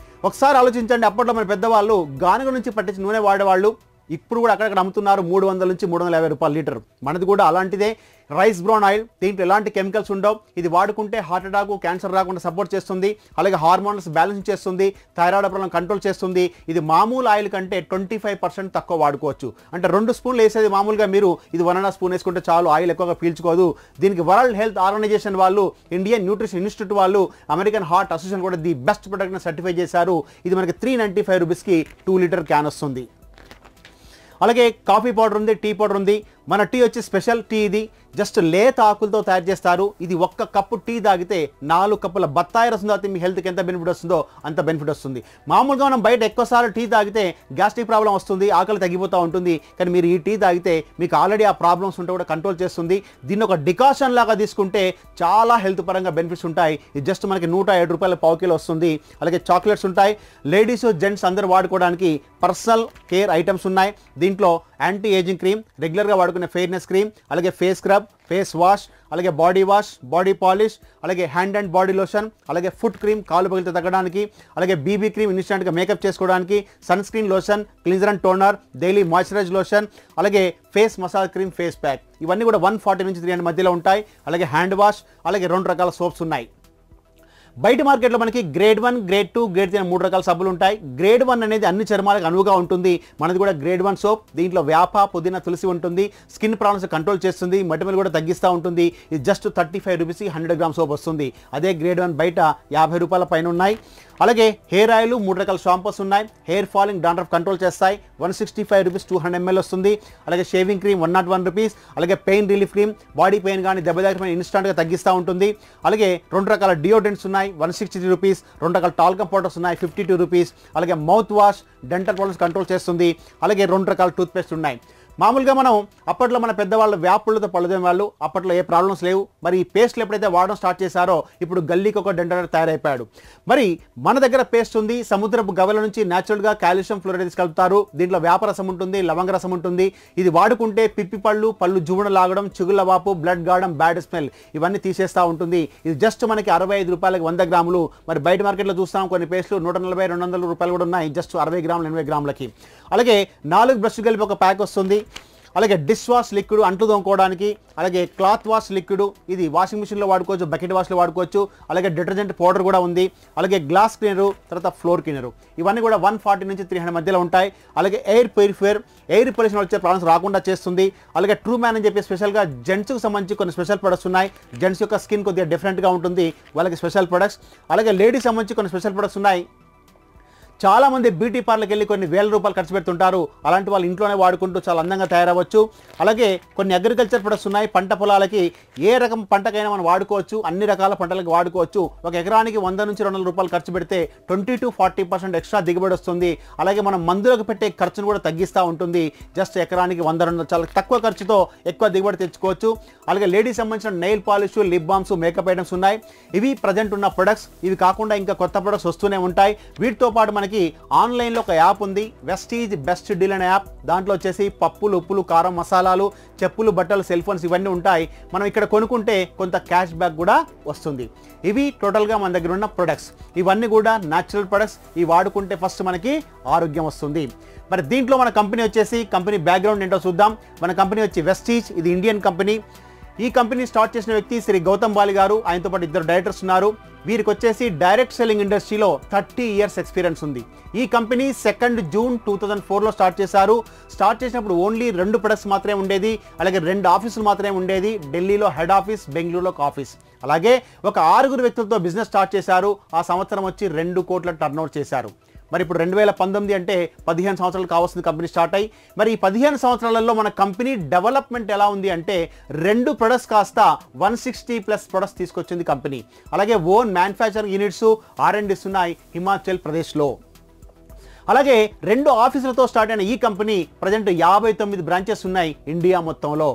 ఒకసారి ఆలోచించండి. అప్పట్లో మన పెద్దవాళ్ళు గానుగ నుంచి పట్టించి నూనె వాడేవాళ్ళు. ఇప్పుడు కూడా అక్కడక్కడ అమ్ముతున్నారు 300 నుంచి 350 రూపాయలు లీటర్. మనది కూడా అలాంటిదే. రైస్ బ్రౌన్ ఆయిల్, దీంట్లో ఎలాంటి కెమికల్స్ ఉండవు. ఇది వాడుకుంటే హార్ట్ అటాక్, క్యాన్సర్ రాకుండా సపోర్ట్ చేస్తుంది. అలాగే హార్మోన్స్ బ్యాలెన్స్ చేస్తుంది, థైరాయిడ్ ప్రాబ్లం కంట్రోల్ చేస్తుంది. ఇది మామూలు ఆయిల్ కంటే 25% తక్కువ వాడుకోవచ్చు. అంటే 2 స్పూన్లు వేసేది మామూలుగా మీరు ఇది 1.5 స్పూన్ వేసుకుంటే చాలు, ఆయిల్ ఎక్కువగా పీల్చుకోదు. దీనికి వరల్డ్ హెల్త్ ఆర్గనైజేషన్ వాళ్ళు, ఇండియన్ న్యూట్రిషన్ ఇన్స్టిట్యూట్ వాళ్ళు, అమెరికన్ హార్ట్ అసోసియేషన్ కూడా ది బెస్ట్ ప్రొడక్ట్ని సర్టిఫై చేశారు. ఇది మనకి 395 రూపీస్కి 2 లీటర్ క్యాన్ వస్తుంది. అలాగే కాఫీ పౌడర్ ఉంది, టీ పౌడర్ ఉంది. మన టీ వచ్చి స్పెషల్ టీ. ఇది జస్ట్ లేత ఆకులతో తయారు చేస్తారు. ఇది 1 కప్పు టీ తాగితే 4 కప్పుల బత్తాయి రసం తాగితే మీ హెల్త్కి ఎంత బెనిఫిట్ వస్తుందో అంత బెనిఫిట్ వస్తుంది. మామూలుగా మనం బయట ఎక్కువసార్లు టీ తాగితే గ్యాస్ట్రిక్ ప్రాబ్లం వస్తుంది, ఆకలి తగ్గిపోతూ ఉంటుంది. కానీ మీరు ఈ టీ తాగితే మీకు ఆల్రెడీ ఆ ప్రాబ్లమ్స్ ఉంటే కూడా కంట్రోల్ చేస్తుంది. దీన్ని ఒక డికాషన్ లాగా తీసుకుంటే చాలా హెల్త్ పరంగా బెనిఫిట్స్ ఉంటాయి. ఇది జస్ట్ మనకి 107 రూపాయల పావు కిలో వస్తుంది. అలాగే చాక్లెట్స్ ఉంటాయి. లేడీస్, జెంట్స్ అందరూ వాడుకోవడానికి పర్సనల్ కేర్ ఐటమ్స్ ఉన్నాయి. దీంట్లో యాంటీ ఏజింగ్ క్రీమ్ రెగ్యులర్గా వాడుకునే వాడుకునే ఫెయిర్నెస్ క్రీమ్, అలాగే ఫేస్ స్క్రబ్, ఫేస్ వాష్, అలాగే బాడీ వాష్, బాడీ పాలిష్, అలాగే హ్యాండ్ అండ్ బాడీ లోషన్, అలాగే ఫుట్ క్రీమ్ కాలు పగిలితే తగ్గడానికి, అలాగే బీబీ క్రీమ్ ఇన్స్టెంట్గా మేకప్ చేసుకోవడానికి, sunscreen lotion, cleanser and toner, daily moisturise lotion, అలాగే face massage cream, face pack, ఇవన్నీ కూడా 140 నుంచి 300 మధ్యలో ఉంటాయి. అలాగే హ్యాండ్ వాష్, అలాగే 2 రకాల సోప్స్ ఉన్నాయి. బయట మార్కెట్లో మనకి గ్రేడ్ 1, గ్రేడ్ 2, గ్రేడ్ 3 3 రకాల సబ్బులు ఉంటాయి. గ్రేడ్ 1 అనేది అన్ని చర్మాలకు అనువుగా ఉంటుంది. మనది కూడా గ్రేడ్ 1 సోప్. దీంట్లో వేప, పుదీనా, తులసి ఉంటుంది. స్కిన్ ప్రాబ్లమ్స్ కంట్రోల్ చేస్తుంది, మొటిమలు కూడా తగ్గిస్తూ ఉంటుంది. ఇది జస్ట్ 35 రూపీస్ 100 గ్రామ్ సోప్ వస్తుంది. అదే గ్రేడ్ 1 బయట 50 రూపాయల పైన ఉన్నాయి. అలాగే హెయిర్ ఆయిల్ 3 రకాల షాంపూస్ ఉన్నాయి. హెయిర్ ఫాలింగ్, డాండ్రఫ్ కంట్రోల్ చేస్తాయి. 165 రూపీస్ 200 ml వస్తుంది. అలాగే షేవింగ్ క్రీమ్ 101 రూపీస్. అలాగే pain relief cream, body pain కానీ దెబ్బ తాకిన ఇన్స్టాంట్గా తగ్గిస్తూ ఉంటుంది. అలాగే 2 రకాల డియోడ్రెంట్స్ ఉన్నాయి, 163 రూపీస్. 2 రకాల టాల్కమ్ పౌడర్స్ ఉన్నాయి, 52 రూపీస్. అలాగే mouth wash dental problems control చేస్తుంది. అలాగే 2 రకాల టూత్ పేస్ట్ ఉన్నాయి. మామూలుగా మనం అప్పట్లో మన పెద్దవాళ్ళు వేపుళ్ళతో పళ్ళుదే వాళ్ళు, అప్పట్లో ఏ ప్రాబ్లమ్స్ లేవు. మరి ఈ పేస్ట్లు ఎప్పుడైతే వాడడం స్టార్ట్ చేశారో ఇప్పుడు గల్లీకి ఒక డెంటల్ తయారైపోయాడు. మరి మన దగ్గర పేస్ట్ ఉంది. సముద్రపు గవల నుంచి న్యాచురల్గా కాల్షియం ఫ్లోరైడ్ కలుపుతారు. దీంట్లో వేపరసం ఉంటుంది, లవంగ రసం ఉంటుంది. ఇది వాడుకుంటే పిప్పి పళ్ళు, పళ్ళు జువ్వన లాగడం, చిగుళ్ళ వాపు, బ్లడ్ గార్డం, బ్యాడ్ స్మెల్ ఇవన్నీ తీసేస్తూ ఉంటుంది. ఇది జస్ట్ మనకి 65 రూపాయలకి 100 గ్రాములు. మరి బయట మార్కెట్లో చూస్తాం కొన్ని పేస్ట్లు 140, 200 రూపాయలు కూడా ఉన్నాయి, జస్ట్ 60 గ్రాములు 80 గ్రాములకి. అలాగే 4 బ్రష్ కలిపి ఒక ప్యాక్ వస్తుంది. అలాగే డిష్ వాష్ లిక్విడ్ అంట్లు తోముకోవడానికి, అలాగే క్లాత్ వాష్ లిక్విడ్ ఇది వాషింగ్ మిషన్లో వాడుకోవచ్చు, బకెట్ వాష్లో వాడుకోవచ్చు. అలాగే డిటర్జెంట్ పౌడర్ కూడా ఉంది. అలాగే గ్లాస్ క్లీనరు, తర్వాత ఫ్లోర్ క్లీనరు, ఇవన్నీ కూడా 140 నుంచి 300 మధ్యలో ఉంటాయి. అలాగే ఎయిర్ ప్యూరిఫైయర్, ఎయిర్ పొల్యూషన్ వచ్చే ప్రాబ్లమ్స్ రాకుండా చేస్తుంది. అలాగే ట్రూ మ్యాన్ అని చెప్పి స్పెషల్గా జెంట్స్కి సంబంధించి కొన్ని స్పెషల్ ప్రొడక్ట్స్ ఉన్నాయి. జెంట్స్ యొక్క స్కిన్ కొద్దిగా డిఫరెంట్గా ఉంటుంది, వాళ్ళకి స్పెషల్ ప్రొడక్ట్స్. అలాగే లేడీస్ సంబంధించి కొన్ని స్పెషల్ ప్రొడక్ట్స్ ఉన్నాయి. చాలామంది బ్యూటీ పార్లర్కి వెళ్ళి కొన్ని వేల రూపాయలు ఖర్చు పెడుతుంటారు. అలాంటి వాళ్ళు ఇంట్లోనే వాడుకుంటూ చాలా అందంగా తయారవ్వచ్చు. అలాగే కొన్ని అగ్రికల్చర్ ప్రొడక్ట్స్ ఉన్నాయి. పంట పొలాలకి ఏ రకం పంటకైనా మనం వాడుకోవచ్చు, అన్ని రకాల పంటలకు వాడుకోవచ్చు. ఒక ఎకరానికి 100 నుంచి 200 రూపాయలు ఖర్చు పెడితే 20 to 40% ఎక్స్ట్రా దిగుబడి వస్తుంది. అలాగే మనం మందులకు పెట్టే ఖర్చును కూడా తగ్గిస్తూ ఉంటుంది. జస్ట్ ఎకరానికి 100-200 చాలా తక్కువ ఖర్చుతో ఎక్కువ దిగుబడి తెచ్చుకోవచ్చు. అలాగే లేడీస్ సంబంధించిన nail polish, lip balms, makeup items ఉన్నాయి. ఇవి ప్రజెంట్ ఉన్న ప్రొడక్ట్స్. ఇవి కాకుండా ఇంకా కొత్త ప్రొడక్ట్స్ వస్తూనే ఉంటాయి. వీటితో పాటు మనకి ఆన్లైన్లో ఒక యాప్ ఉంది, వెస్టీజ్ బెస్ట్ డీల్ అనే యాప్. దాంట్లో వచ్చేసి పప్పులు, ఉప్పులు, కారం, మసాలాలు, చెప్పులు, బట్టలు, సెల్ ఫోన్స్ ఇవన్నీ ఉంటాయి. మనం ఇక్కడ కొనుక్కుంటే కొంత క్యాష్ బ్యాక్ కూడా వస్తుంది. ఇవి టోటల్గా మన దగ్గర ఉన్న ప్రొడక్ట్స్. ఇవన్నీ కూడా న్యాచురల్ ప్రొడక్ట్స్. ఇవి వాడుకుంటే ఫస్ట్ మనకి ఆరోగ్యం వస్తుంది. మరి దీంట్లో మన కంపెనీ వచ్చేసి, కంపెనీ బ్యాక్గ్రౌండ్ ఏంటో చూద్దాం. మన కంపెనీ వచ్చి వెస్టీజ్, ఇది ఇండియన్ కంపెనీ. ఈ కంపెనీ స్టార్ట్ చేసిన వ్యక్తి శ్రీ గౌతమ్ బాలి గారు. ఆయనతో పాటు 2 డైరెక్టర్స్ ఉన్నారు. వీరికి వచ్చేసి డైరెక్ట్ సెల్లింగ్ ఇండస్ట్రీలో 30 ఇయర్స్ ఎక్స్పీరియన్స్ ఉంది. ఈ కంపెనీ 2 జూన్ 2004లో స్టార్ట్ చేశారు. స్టార్ట్ చేసినప్పుడు ఓన్లీ 2 ప్రొడక్ట్స్ మాత్రమే ఉండేది. అలాగే 2 ఆఫీసులు మాత్రమే ఉండేది. ఢిల్లీలో హెడ్ ఆఫీస్, బెంగళూరులో ఒక ఆఫీస్. అలాగే ఒక 6 వ్యక్తులతో బిజినెస్ స్టార్ట్ చేశారు. ఆ సంవత్సరం వచ్చి 2 కోట్ల టర్నోవర్ చేశారు. మరి ఇప్పుడు 2019 అంటే 15 సంవత్సరాలు కావాల్సింది కంపెనీ స్టార్ట్ అయ్యి. మరి ఈ 15 సంవత్సరాలలో మన కంపెనీ డెవలప్మెంట్ ఎలా ఉంది అంటే 2 ప్రొడక్ట్స్ కాస్త 160+ ప్రొడక్ట్స్ తీసుకొచ్చింది కంపెనీ. అలాగే ఓన్ మ్యానుఫ్యాక్చరింగ్ యూనిట్స్, R&Ds ఉన్నాయి హిమాచల్ ప్రదేశ్లో. అలాగే 2 ఆఫీసులతో స్టార్ట్ అయిన ఈ కంపెనీ ప్రజెంట్ 59 బ్రాంచెస్ ఉన్నాయి ఇండియా మొత్తంలో.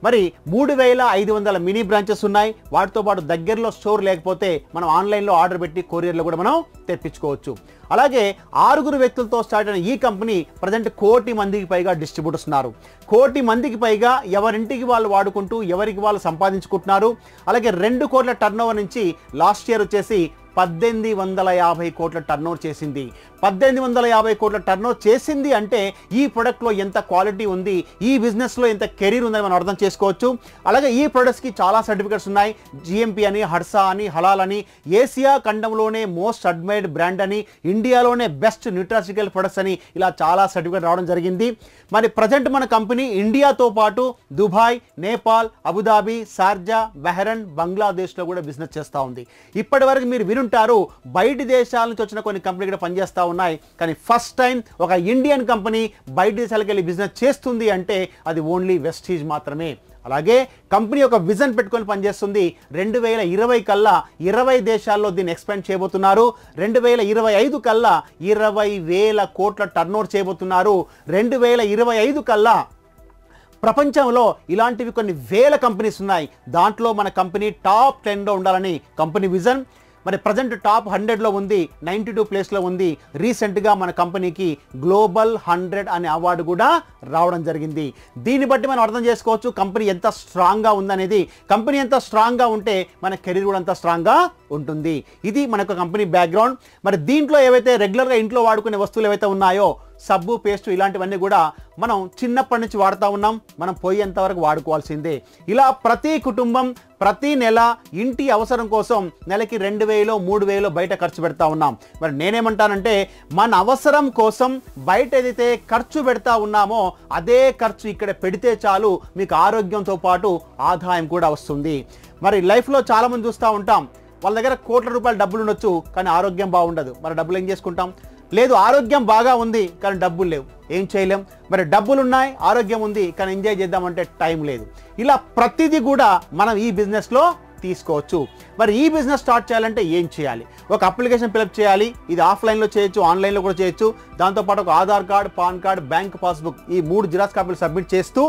మరి 3500 మినీ బ్రాంచెస్ ఉన్నాయి. వాటితో పాటు దగ్గరలో స్టోర్ లేకపోతే మనం ఆన్లైన్లో ఆర్డర్ పెట్టి కొరియర్లో కూడా మనం తెప్పించుకోవచ్చు. అలాగే 6 వ్యక్తులతో స్టార్ట్ అయిన ఈ కంపెనీ ప్రజెంట్ 1 కోటి మందికి పైగా డిస్ట్రిబ్యూటర్స్ ఉన్నారు. 1 కోటి మందికి పైగా ఎవరింటికి వాళ్ళు వాడుకుంటూ ఎవరికి వాళ్ళు సంపాదించుకుంటున్నారు. అలాగే 2 కోట్ల టర్నోవర్ నుంచి లాస్ట్ ఇయర్ వచ్చేసి 1850 కోట్ల టర్నోవర్ చేసింది. 1850 కోట్ల టర్నోవర్ చేసింది అంటే ఈ ప్రొడక్ట్లో ఎంత క్వాలిటీ ఉంది, ఈ బిజినెస్లో ఎంత కెరీర్ ఉందని మనం అర్థం చేసుకోవచ్చు. అలాగే ఈ ప్రొడక్ట్స్కి చాలా సర్టిఫికేట్స్ ఉన్నాయి. GMP అని, హర్సా అని, హలాల్ అని, ఏసియా ఖండంలోనే మోస్ట్ అడ్మైర్డ్ బ్రాండ్ అని, ఇండియాలోనే బెస్ట్ న్యూట్రాసిటికల్ ప్రొడక్ట్స్ అని, ఇలా చాలా సర్టిఫికేట్ రావడం జరిగింది. మరి ప్రజెంట్ మన కంపెనీ ఇండియాతో పాటు Dubai, Nepal, Abu Dhabi, Sharjah, Bahrain, బంగ్లాదేశ్లో కూడా బిజినెస్ చేస్తూ ఉంది. ఇప్పటి వరకు మీరు వినుంటారు బయటి దేశాల నుంచి వచ్చిన కొన్ని కంపెనీలు కూడా పనిచేస్తూ ఉన్నాయి. కానీ ఫస్ట్ టైం ఒక ఇండియన్ కంపెనీ బయట దేశాలకు వెళ్ళి బిజినెస్ చేస్తుంది అంటే అది ఓన్లీ వెస్టీజ్ మాత్రమే. అలాగే కంపెనీ ఒక విజన్ పెట్టుకొని పనిచేస్తుంది. 2020 కల్లా 20 దేశాల్లో దీన్ని ఎక్స్పాండ్ చేయబోతున్నారు. 2025 కల్లా 20,000 కోట్ల టర్నోవర్ చేయబోతున్నారు. 2025 కల్లా ప్రపంచంలో ఇలాంటివి కొన్ని వేల కంపెనీస్ ఉన్నాయి. దాంట్లో మన కంపెనీ టాప్ 10లో ఉండాలని కంపెనీ విజన్. మరి ప్రజెంట్ టాప్ 100లో ఉంది, 92 ప్లేస్లో ఉంది. రీసెంట్గా మన కంపెనీకి గ్లోబల్ 100 అనే అవార్డు కూడా రావడం జరిగింది. దీన్ని బట్టి మనం అర్థం చేసుకోవచ్చు కంపెనీ ఎంత స్ట్రాంగ్గా ఉందనేది. కంపెనీ ఎంత స్ట్రాంగ్గా ఉంటే మన కెరీర్ కూడా అంత స్ట్రాంగ్గా ఉంటుంది. ఇది మనకు కంపెనీ బ్యాక్గ్రౌండ్. మరి దీంట్లో ఏవైతే రెగ్యులర్గా ఇంట్లో వాడుకునే వస్తువులు ఏవైతే ఉన్నాయో, సబ్బు, పేస్ట్ ఇలాంటివన్నీ కూడా మనం చిన్నప్పటి నుంచి వాడుతూ ఉన్నాం. మనం పోయేంత వరకు వాడుకోవాల్సిందే. ఇలా ప్రతి కుటుంబం ప్రతి నెల ఇంటి అవసరం కోసం నెలకి 2000 3000 బయట ఖర్చు పెడతా ఉన్నాం. మరి నేనేమంటానంటే మన అవసరం కోసం బయట ఏదైతే ఖర్చు పెడతా ఉన్నామో అదే ఖర్చు ఇక్కడ పెడితే చాలు, మీకు ఆరోగ్యంతో పాటు ఆదాయం కూడా వస్తుంది. మరి లైఫ్లో చాలామంది చూస్తూ ఉంటాం, వాళ్ళ దగ్గర కోట్ల రూపాయల డబ్బులు ఉండొచ్చు కానీ ఆరోగ్యం బాగుండదు. మరి డబ్బులు ఏం చేసుకుంటాం? లేదు, ఆరోగ్యం బాగా ఉంది కానీ డబ్బులు లేవు, ఏం చేయలేం. మరి డబ్బులు ఉన్నాయి, ఆరోగ్యం ఉంది కానీ ఎంజాయ్ చేద్దామంటే టైం లేదు. ఇలా ప్రతిదీ కూడా మనం ఈ బిజినెస్లో తీసుకోవచ్చు. మరి ఈ బిజినెస్ స్టార్ట్ చేయాలంటే ఏం చేయాలి? ఒక అప్లికేషన్ ఫిలప్ చేయాలి. ఇది ఆఫ్లైన్లో చేయొచ్చు, ఆన్లైన్లో కూడా చేయొచ్చు. దాంతోపాటు ఒక Aadhaar card, pan card, bank passbook ఈ 3 జిరాక్స్ కాపీలు సబ్మిట్ చేస్తూ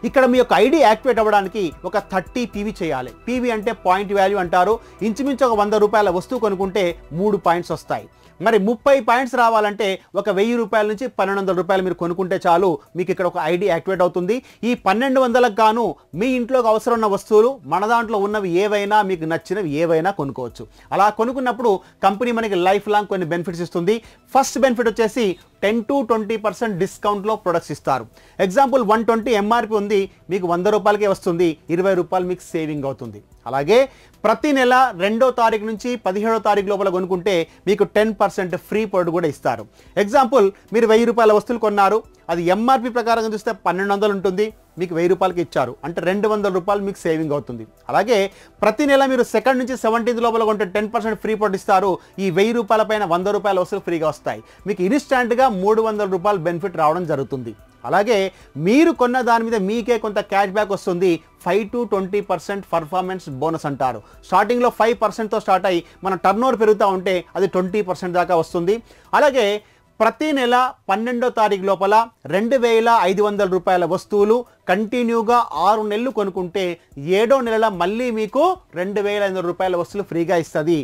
ఇక్కడ మీ యొక్క ఐడి యాక్టివేట్ అవ్వడానికి ఒక 30 పీవీ చేయాలి. పీవీ అంటే పాయింట్ వాల్యూ అంటారు. ఇంచుమించు ఒక 100 రూపాయల వస్తువు కొనుక్కుంటే 3 పాయింట్స్ వస్తాయి. మరి 30 పాయింట్స్ రావాలంటే ఒక 1000 రూపాయల నుంచి 1200 రూపాయలు మీరు కొనుక్కుంటే చాలు, మీకు ఇక్కడ ఒక ఐడి యాక్టివేట్ అవుతుంది. ఈ 1200కు గాను మీ ఇంట్లోకి అవసరం ఉన్న వస్తువులు మన దాంట్లో ఉన్నవి ఏవైనా, మీకు నచ్చినవి ఏవైనా కొనుక్కోవచ్చు. అలా కొనుక్కున్నప్పుడు కంపెనీ మనకి లైఫ్ లాంగ్ కొన్ని బెనిఫిట్స్ ఇస్తుంది. ఫస్ట్ బెనిఫిట్ వచ్చేసి 10 to 20% డిస్కౌంట్లో ప్రొడక్ట్స్ ఇస్తారు. ఎగ్జాంపుల్ 120 ఎంఆర్పి ఉంది, మీకు 100 రూపాయలకే వస్తుంది, 20 రూపాయలు మీకు సేవింగ్ అవుతుంది. అలాగే ప్రతి నెల 2వ తారీఖు నుంచి 17వ తారీఖు లోపల కొనుక్కుంటే మీకు 10% ఫ్రీ ప్రొడక్ట్ కూడా ఇస్తారు. ఎగ్జాంపుల్ మీరు 1000 రూపాయల వస్తువులు కొన్నారు, అది ఎంఆర్పి ప్రకారంగా చూస్తే 1200 ఉంటుంది, మీకు 1000 రూపాయలకి ఇచ్చారు అంటే 200 రూపాయలు మీకు సేవింగ్ అవుతుంది. అలాగే ప్రతి నెల మీరు 2nd నుంచి 17th లోపల కొంటే 10% ఫ్రీ ప్రొడక్ట్ ఇస్తారు. ఈ 1000 రూపాయల పైన 100 రూపాయల వస్తువులు ఫ్రీగా వస్తాయి. మీకు ఇన్స్టాంట్గా 300 రూపాయలు బెనిఫిట్ రావడం జరుగుతుంది. అలాగే మీరు కొన్న దాని మీద మీకే కొంత క్యాష్ బ్యాక్ వస్తుంది. 5 to 20% పర్ఫార్మెన్స్ బోనస్ అంటారు. స్టార్టింగ్లో 5%తో స్టార్ట్ అయ్యి మన టర్న్ ఓవర్ పెరుగుతూ ఉంటే అది 20% దాకా వస్తుంది. అలాగే ప్రతి నెల 12వ తారీఖు లోపల 2500 రూపాయల వస్తువులు కంటిన్యూగా 6 నెలలు కొనుక్కుంటే 7వ నెల మళ్ళీ మీకు 2500 రూపాయల వస్తువులు ఫ్రీగా ఇస్తుంది.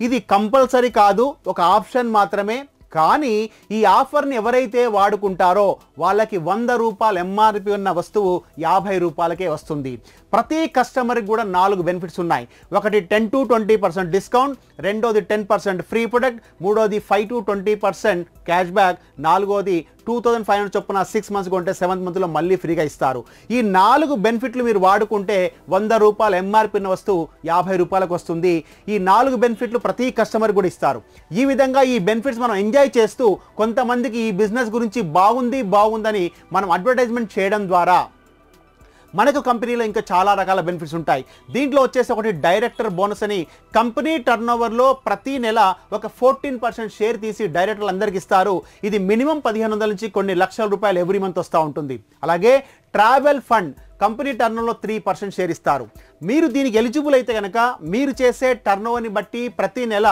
ఇది కంపల్సరీ కాదు, ఒక ఆప్షన్ మాత్రమే. కానీ ఈ ఆఫర్ని ఎవరైతే వాడుకుంటారో వాళ్ళకి 100 రూపాయలు ఎంఆర్పి ఉన్న వస్తువు 50 రూపాయలకే వస్తుంది. ప్రతి కస్టమర్కి కూడా 4 బెనిఫిట్స్ ఉన్నాయి. ఒకటి 10 to 20% డిస్కౌంట్, రెండోది 10% ఫ్రీ ప్రొడక్ట్, మూడోది 5 to 20% క్యాష్ బ్యాక్, నాలుగోది 2500 చొప్పున 6 మంత్స్ కొంటే 7th మంత్లో మళ్ళీ ఫ్రీగా ఇస్తారు. ఈ 4 బెనిఫిట్లు మీరు వాడుకుంటే 100 రూపాయలు ఎంఆర్పి ఉన్న వస్తువు 50 రూపాయలకు వస్తుంది. ఈ 4 బెనిఫిట్లు ప్రతి కస్టమర్ కూడా ఇస్తారు. ఈ విధంగా ఈ బెనిఫిట్స్ మనం ఎంజాయ్ చేస్తూ కొంతమందికి ఈ బిజినెస్ గురించి బాగుందని మనం అడ్వర్టైజ్మెంట్ చేయడం ద్వారా మనకు కంపెనీలో ఇంకా చాలా రకాల బెనిఫిట్స్ ఉంటాయి. దీంట్లో వచ్చేసి ఒకటి డైరెక్టర్ బోనస్ అని, కంపెనీ టర్న్ ఓవర్లో ప్రతి నెల ఒక 14% షేర్ తీసి డైరెక్టర్లు అందరికి ఇస్తారు. ఇది మినిమం 1500 నుంచి కొన్ని లక్షల రూపాయలు ఎవ్రీ మంత్ వస్తూ ఉంటుంది. అలాగే ట్రావెల్ ఫండ్, కంపెనీ టర్నోవర్లో 3% షేర్ ఇస్తారు. మీరు దీనికి ఎలిజిబుల్ అయితే కనుక మీరు చేసే టర్నోవర్ని బట్టి ప్రతి నెల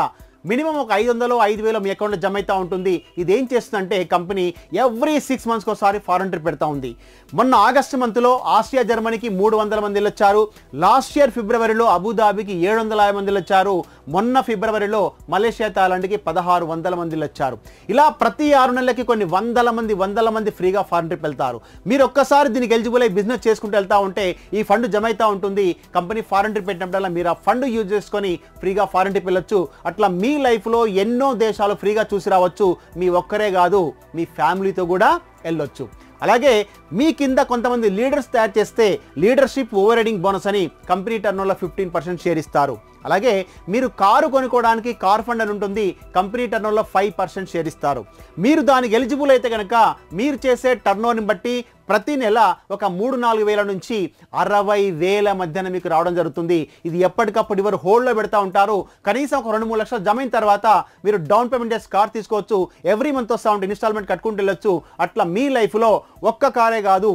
మినిమం ఒక 500 5000 మీ అకౌంట్లో జమ అవుతూ ఉంటుంది. ఇది ఏం చేస్తుందంటే కంపెనీ ఎవ్రీ 6 మంత్స్కి ఒకసారి ఫారెన్ ట్రిప్ పెడతా ఉంది. మొన్న ఆగస్టు మంత్లో ఆసియా జర్మనీకి 300 మంది వెళ్ళొచ్చారు. లాస్ట్ ఇయర్ ఫిబ్రవరిలో అబుదాబికి 750 మంది వెళ్ళొచ్చారు. మొన్న ఫిబ్రవరిలో మలేషియా థాయిలాండ్కి 1600 మంది వెళ్ళొచ్చారు. ఇలా ప్రతి 6 నెలలకి కొన్ని వందల మంది ఫ్రీగా ఫారెన్ ట్రిప్ వెళ్తారు. మీరు ఒక్కసారి దీనికి ఎలిజిబుల్ అయ్యి బిజినెస్ చేసుకుంటూ వెళ్తూ ఉంటే ఈ ఫండ్ జమ అవుతూ ఉంటుంది. కంపెనీ ఫారెన్ ట్రిప్ పెట్టినప్పుడల్లా మీరు ఆ ఫండ్ యూజ్ చేసుకొని ఫ్రీగా ఫారెన్ ట్రిప్ వెళ్ళొచ్చు. అట్లా మీ లైఫ్లో ఎన్నో దేశాలు ఫ్రీగా చూసి రావచ్చు. మీ ఒక్కరే కాదు, మీ ఫ్యామిలీతో కూడా వెళ్ళొచ్చు. అలాగే మీ కింద కొంతమంది లీడర్స్ తయారు చేస్తే లీడర్షిప్ ఓవర్ రైడింగ్ బోనస్ అని కంపెనీ టర్నోవర్లో 15% షేర్ ఇస్తారు. అలాగే మీరు కారు కొనుక్కోవడానికి కార్ ఫండ్ అని ఉంటుంది, కంపెనీ టర్నోవర్లో 5% షేర్ ఇస్తారు. మీరు దానికి ఎలిజిబుల్ అయితే కనుక మీరు చేసే టర్నోవర్ని బట్టి ప్రతి నెల ఒక 3-4 వేల నుంచి 60,000 మధ్యన మీకు రావడం జరుగుతుంది. ఇది ఎప్పటికప్పుడు ఇవరు హోల్డ్లో పెడతా ఉంటారు. కనీసం ఒక 2-3 లక్షలు జమ అయిన తర్వాత మీరు డౌన్ పేమెంట్ చేసి కార్ తీసుకోవచ్చు. ఎవ్రీ మంత్ వస్తూ ఉంటే ఇన్స్టాల్మెంట్ కట్టుకుంటూ వెళ్ళొచ్చు. అట్లా మీ లైఫ్లో ఒక్క కారే కాదు,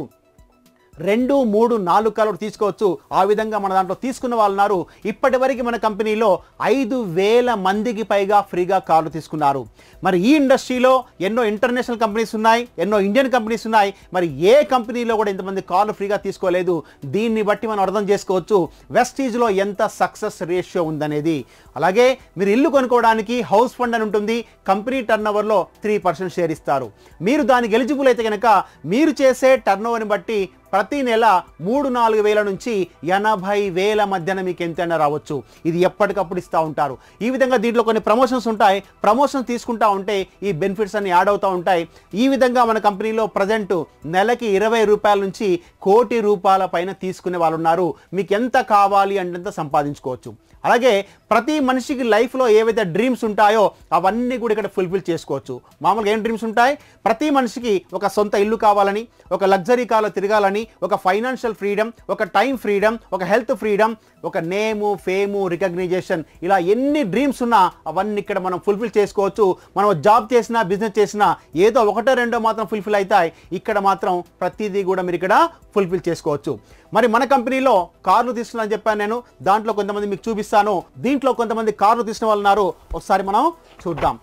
2, 3, 4 కార్లు తీసుకోవచ్చు. ఆ విధంగా మన దాంట్లో తీసుకున్న వాళ్ళు ఉన్నారు. ఇప్పటి వరకు మన కంపెనీలో 5,000 మందికి పైగా ఫ్రీగా కార్లు తీసుకున్నారు. మరి ఈ ఇండస్ట్రీలో ఎన్నో ఇంటర్నేషనల్ కంపెనీస్ ఉన్నాయి, ఎన్నో ఇండియన్ కంపెనీస్ ఉన్నాయి. మరి ఏ కంపెనీలో కూడా ఇంతమంది కార్లు ఫ్రీగా తీసుకోలేదు. దీన్ని బట్టి మనం అర్థం చేసుకోవచ్చు వెస్టీజ్లో ఎంత సక్సెస్ రేషియో ఉందనేది. అలాగే మీరు ఇల్లు కొనుక్కోవడానికి హౌస్ ఫండ్ అని ఉంటుంది. కంపెనీ టర్న్ ఓవర్లో 3% షేర్ ఇస్తారు. మీరు దానికి ఎలిజిబుల్ అయితే కనుక మీరు చేసే టర్న్ ఓవర్ని బట్టి ప్రతి నెల 3-4 వేల నుంచి 80,000 మధ్యన మీకు ఎంతైనా రావచ్చు. ఇది ఎప్పటికప్పుడు ఇస్తూ ఉంటారు. ఈ విధంగా దీంట్లో కొన్ని ప్రమోషన్స్ ఉంటాయి. ప్రమోషన్స్ తీసుకుంటా ఉంటే ఈ బెనిఫిట్స్ అన్ని యాడ్ అవుతూ ఉంటాయి. ఈ విధంగా మన కంపెనీలో ప్రజెంట్ నెలకి 20 రూపాయల నుంచి ₹1,00,00,000 పైన తీసుకునే వాళ్ళు ఉన్నారు. మీకు ఎంత కావాలి అంటే సంపాదించుకోవచ్చు. అలాగే ప్రతి మనిషికి లైఫ్లో ఏవైతే డ్రీమ్స్ ఉంటాయో అవన్నీ కూడా ఇక్కడ ఫుల్ఫిల్ చేసుకోవచ్చు. మామూలుగా ఏం డ్రీమ్స్ ఉంటాయి? ప్రతి మనిషికి ఒక సొంత ఇల్లు కావాలని, ఒక లగ్జరీ కార్లో తిరగాలని, ఒక ఫైనాన్షియల్ ఫ్రీడమ్, ఒక టైం ఫ్రీడమ్, ఒక హెల్త్ ఫ్రీడమ్, ఒక నేము, ఫేము, రికగ్నైజేషన్, ఇలా ఎన్ని డ్రీమ్స్ ఉన్నా అవన్నీ ఇక్కడ మనం ఫుల్ఫిల్ చేసుకోవచ్చు. మనం జాబ్ చేసినా బిజినెస్ చేసినా ఏదో 1-2 మాత్రం ఫుల్ఫిల్ అవుతాయి. ఇక్కడ మాత్రం ప్రతిదీ కూడా మీరు ఇక్కడ ఫుల్ఫిల్ చేసుకోవచ్చు. మరి మన కంపెనీలో కార్లు తీసుకున్నా చెప్పాను నేను. దాంట్లో కొంతమంది మీకు చూపిస్తాను. దీంట్లో కొంతమంది కార్లు తీసుకున్న వాళ్ళు ఉన్నారు. ఒకసారి మనం చూద్దాం.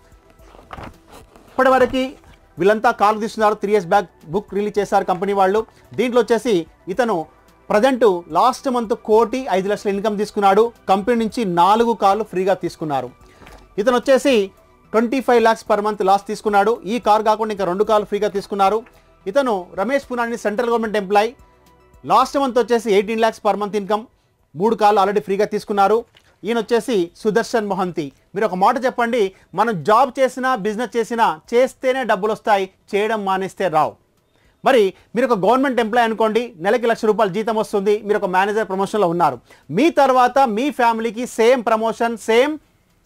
ఇప్పటివరకు వీళ్ళంతా కార్లు తీసుకున్నారు. 3 years బ్యాక్ బుక్ రిలీజ్ చేశారు కంపెనీ వాళ్ళు. దీంట్లో వచ్చేసి ఇతను ప్రజెంట్ లాస్ట్ మంత్ 1,05,00,000 ఇన్కమ్ తీసుకున్నాడు. కంపెనీ నుంచి 4 కార్లు ఫ్రీగా తీసుకున్నారు. ఇతను వచ్చేసి 25 lakhs per month లాస్ట్ తీసుకున్నాడు. ఈ కార్ కాకుండా ఇంకా 2 కార్లు ఫ్రీగా తీసుకున్నారు. ఇతను Ramesh Punani central government employee. Last month వచ్చేసి 18 lakhs per month ఇన్కమ్, 3 కార్లు ఆల్రెడీ ఫ్రీగా తీసుకున్నారు. ఈయన వచ్చేసి సుదర్శన్ మొహంతి. మీరు ఒక మాట చెప్పండి, మనం జాబ్ చేసినా బిజినెస్ చేసినా చేస్తేనే డబ్బులు వస్తాయి, చేయడం మానేస్తే రావు. మరి మీరు ఒక గవర్నమెంట్ ఎంప్లాయీ అనుకోండి, నెలకి ₹1,00,000 జీతం వస్తుంది. మీరు ఒక మేనేజర్ ప్రమోషన్లో ఉన్నారు. మీ తర్వాత మీ ఫ్యామిలీకి same promotion, same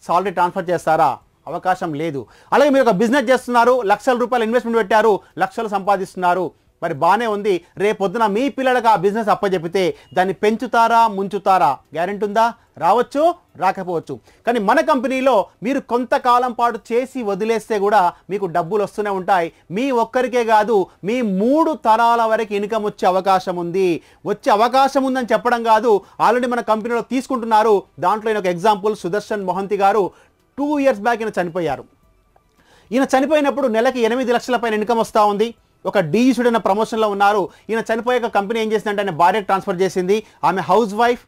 salary transfer చేస్తారా? అవకాశం లేదు. అలాగే మీరు ఒక బిజినెస్ చేస్తున్నారు, ₹1,00,000 ఇన్వెస్ట్మెంట్ పెట్టారు, లక్షలు సంపాదిస్తున్నారు. మరి బాగానే ఉంది. రేపొద్దున మీ పిల్లలకు ఆ బిజినెస్ అప్పచెప్పితే దాన్ని పెంచుతారా, ముంచుతారా? గ్యారెంటీ ఉందా? రావచ్చు, రాకపోవచ్చు. కానీ మన కంపెనీలో మీరు కొంతకాలం పాటు చేసి వదిలేస్తే కూడా మీకు డబ్బులు వస్తూనే ఉంటాయి. మీ ఒక్కరికే కాదు, మీ 3 తరాల వరకు ఇన్కమ్ వచ్చే అవకాశం ఉంది. వచ్చే అవకాశం ఉందని చెప్పడం కాదు, ఆల్రెడీ మన కంపెనీలో తీసుకుంటున్నారు. దాంట్లో ఒక ఎగ్జాంపుల్ సుదర్శన్ మొహంతి గారు. 2 years బ్యాక్ ఈయన చనిపోయారు. ఈయన చనిపోయినప్పుడు నెలకి 8 లక్షల పైన ఇన్కమ్ వస్తూ ఉంది. ఒక డీఈసీడ్ అన్న ప్రమోషన్లో ఉన్నారు. ఈయన చనిపోయాక కంపెనీ ఏం చేసిందంటే ఆయన భార్యకు ట్రాన్స్ఫర్ చేసింది. ఆమె హౌస్ వైఫ్,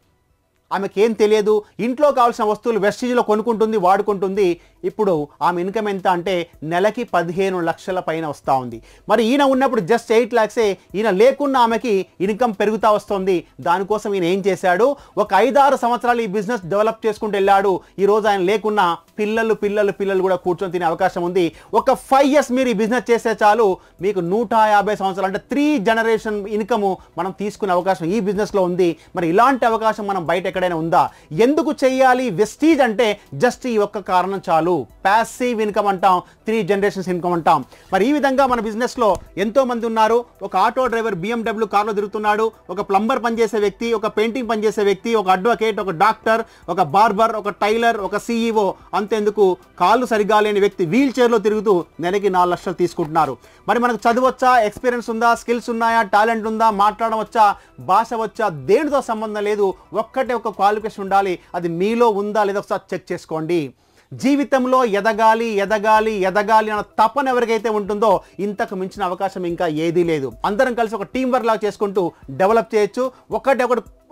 ఆమెకి ఏం తెలియదు. ఇంట్లో కావాల్సిన వస్తువులు వెస్టీజ్లో కొనుక్కుంటుంది, వాడుకుంటుంది. ఇప్పుడు ఆమె ఇన్కమ్ ఎంత అంటే నెలకి 15 లక్షల పైన వస్తూ ఉంది. మరి ఈయన ఉన్నప్పుడు జస్ట్ 8 lakhs. ఈయన లేకున్నా ఆమెకి ఇన్కమ్ పెరుగుతూ వస్తుంది. దానికోసం ఈయన ఏం చేశాడు? ఒక 5-6 సంవత్సరాలు ఈ బిజినెస్ డెవలప్ చేసుకుంటూ వెళ్ళాడు. ఈరోజు ఆయన లేకున్నా పిల్లలు కూడా కూర్చొని తినే అవకాశం ఉంది. ఒక 5 years మీరు ఈ బిజినెస్ చేస్తే చాలు, మీకు 150 సంవత్సరాలు అంటే 3 generation ఇన్కమ్ మనం తీసుకునే అవకాశం ఈ బిజినెస్లో ఉంది. మరి ఇలాంటి అవకాశం మనం బయట ఎక్కడైనా ఉందా? ఎందుకు చెయ్యాలి వెస్టీజ్ అంటే? జస్ట్ ఈ ఒక్క కారణం చాలు. ప్యాసివ్ ఇన్కమ్ అంటాం, 3 generations ఇన్కమ్ అంటాం. మరి ఈ విధంగా మన బిజినెస్లో ఎంతో మంది ఉన్నారు. ఒక ఆటో డ్రైవర్ BMW కార్లో తిరుగుతున్నాడు, ఒక ప్లంబర్ పనిచేసే వ్యక్తి, ఒక పెయింటింగ్ పనిచేసే వ్యక్తి, ఒక అడ్వకేట్, ఒక డాక్టర్, ఒక బార్బర్, ఒక టైలర్, ఒక CEO, అంతేందుకు కాళ్ళు సరిగ్గా లేని వ్యక్తి వీల్ చైర్లో తిరుగుతూ నెలకి 4 లక్షలు తీసుకుంటున్నారు. మరి మనకు చదువచ్చా, ఎక్స్పీరియన్స్ ఉందా, స్కిల్స్ ఉన్నాయా, టాలెంట్ ఉందా, మాట్లాడడం వచ్చా, భాష వచ్చా, దేనితో సంబంధం లేదు. ఒక్కటే ఒక క్వాలిఫికేషన్ ఉండాలి. అది మీలో ఉందా లేదా ఒకసారి చెక్ చేసుకోండి. జీవితంలో ఎదగాలి అన్న తపన ఎవరికైతే ఉంటుందో ఇంతకు మించిన అవకాశం ఇంకా ఏదీ లేదు. అందరం కలిసి ఒక టీం వర్క్ లాగా చేసుకుంటూ డెవలప్ చేయొచ్చు.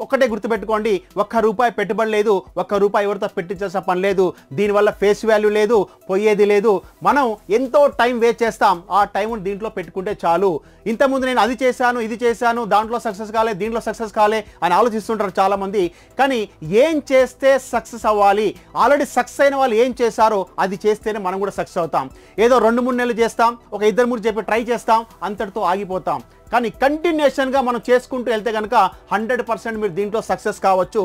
ఒకటే గుర్తుపెట్టుకోండి, ₹1 పెట్టుబడి లేదు, ₹1 ఎవరితో పెట్టించాల్సిన పని లేదు. దీనివల్ల ఫేస్ వాల్యూ లేదు, పోయేది లేదు. మనం ఎంతో టైం వేస్ట్ చేస్తాం, ఆ టైం దీంట్లో పెట్టుకుంటే చాలు. ఇంతకుముందు నేను అది చేశాను, ఇది చేశాను, దాంట్లో సక్సెస్ కాలే, దీంట్లో సక్సెస్ కాలే అని ఆలోచిస్తుంటారు చాలామంది. కానీ ఏం చేస్తే సక్సెస్ అవ్వాలి? ఆల్రెడీ సక్సెస్ అయిన వాళ్ళు ఏం చేశారో అది చేస్తేనే మనం కూడా సక్సెస్ అవుతాం. ఏదో 2-3 నెలలు చేస్తాం, ఒక 2-3 చెప్పి ట్రై చేస్తాం, అంతటితో ఆగిపోతాం. కానీ కంటిన్యూషన్గా మనం చేసుకుంటూ వెళ్తే కనుక 100% మీరు దీంట్లో సక్సెస్ కావచ్చు.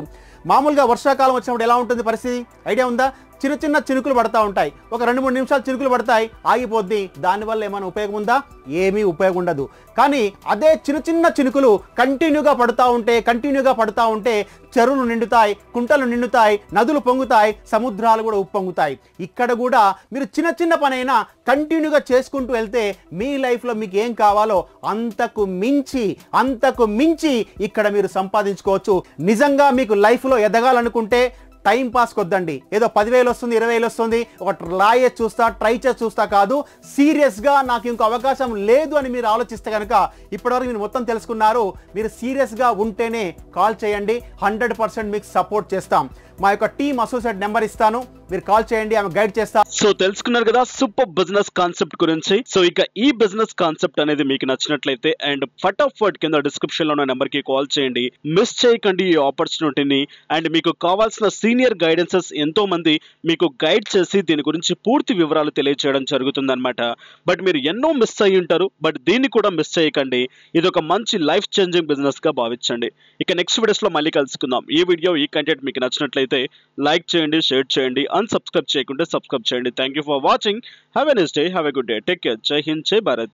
మామూలుగా వర్షాకాలం వచ్చినప్పుడు ఎలా ఉంటుంది పరిస్థితి ఐడియా ఉందా? చిన్న చినుకులు పడతా ఉంటాయి. ఒక 2-3 నిమిషాలు చినుకులు పడతాయి, ఆగిపోద్ది. దానివల్ల ఏమైనా ఉపయోగం ఉందా? ఏమీ ఉపయోగం ఉండదు. కానీ అదే చిన్న చినుకులు కంటిన్యూగా పడుతూ ఉంటే చెరువులు నిండుతాయి, కుంటలు నిండుతాయి, నదులు పొంగుతాయి, సముద్రాలు కూడా ఉప్పొంగుతాయి. ఇక్కడ కూడా మీరు చిన్న పనైనా కంటిన్యూగా చేసుకుంటూ వెళ్తే మీ లైఫ్లో మీకు ఏం కావాలో అంతకు అంతకు మించి ఇక్కడ మీరు సంపాదించుకోవచ్చు. నిజంగా మీకు లైఫ్లో ఎదగాలనుకుంటే టైం పాస్ కొద్దండి. ఏదో 10,000 వస్తుంది, 20,000 వస్తుంది, ఒక ట్రై చేసి చూస్తా కాదు. సీరియస్గా నాకు ఇంకో అవకాశం లేదు అని మీరు ఆలోచిస్తే కనుక, ఇప్పటివరకు మీరు మొత్తం తెలుసుకున్నారు. మీరు సీరియస్గా ఉంటేనే కాల్ చేయండి, 100% మీకు సపోర్ట్ చేస్తాం. మా యొక్క టీమ్ అసోసియేట్ నెంబర్ ఇస్తాను, మీరు కాల్ చేయండి, ఆమె గైడ్ చేస్తా. సో తెలుసుకున్నారు కదా సూపర్ బిజినెస్ కాన్సెప్ట్ గురించి. సో ఇక ఈ బిజినెస్ కాన్సెప్ట్ అనేది మీకు నచ్చినట్లయితే అండ్ ఫటాఫట్ కింద డిస్క్రిప్షన్ లో ఉన్న నెంబర్ కి కాల్ చేయండి. మిస్ చేయకండి ఈ ఆపర్చునిటీని. అండ్ మీకు కావాల్సిన సీనియర్ గైడెన్సెస్ ఎంతో మంది మీకు గైడ్ చేసి దీని గురించి పూర్తి వివరాలు తెలియజేయడం జరుగుతుంది అనమాట. బట్ మీరు ఎన్నో మిస్ అయ్యి ఉంటారు, బట్ దీన్ని కూడా మిస్ చేయకండి. ఇది ఒక మంచి లైఫ్ చేంజింగ్ బిజినెస్ గా భావించండి. ఇక నెక్స్ట్ వీడియోస్ లో మళ్ళీ కలుసుకుందాం. ఈ వీడియో, ఈ కంటెంట్ మీకు నచ్చినట్లయితే లైక్ చేయండి, షేర్ చేయండి, అన్సబ్స్క్రైబ్ చేయకుంటే సబ్స్క్రైబ్ చేయండి. Thank you for watching. Have a nice day, have a good day, take care. జై హింద్, జై భారత్.